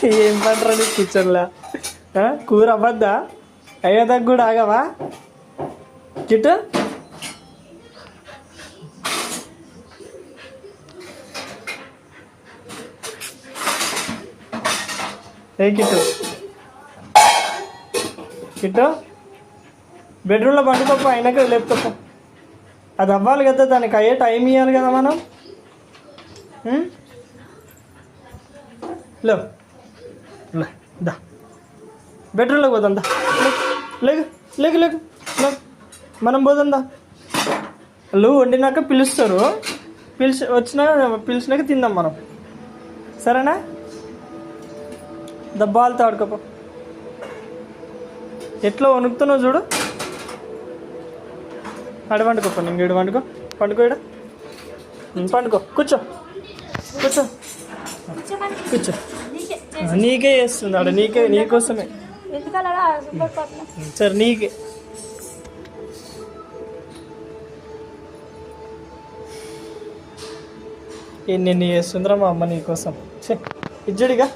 ఏం పంటరా నీకు కిచెన్లా? కూర అవ్వద్దా? అయ్యేదాకా కూడా ఆగవా కిట్టు? ఏ కిట్టు కిట్టు బెడ్రూమ్లో పండుకోప, అయినాక లేపుకోప. అది అవ్వాలి కదా, దానికి అయ్యే టైం ఇవ్వాలి కదా మనం. లేవు దా, బెడ్రూమ్లోకి పోదాం దా. లేకు లేకు లేకు లేకు, మనం పోదాం దా. వాళ్ళు వండినాక పిలుస్తారు, పిలిచినాక తిందాం మనం, సరేనా? దబ్బాలతో ఆడుకోపో. ఎట్లా వణుకుతున్నావు చూడు. ఆడ వండుకోపో, ఇంక ఇడు వండుకో, పండుకో, ఇడ పండుకో, కూర్చో కూర్చో కూర్చో. నీకే చేస్తుంది ఆడ, నీకోసమే. సరే నీకే. ఎన్ని చేస్తుందిరా మా అమ్మ నీకోసం. ఇజ్జడిగా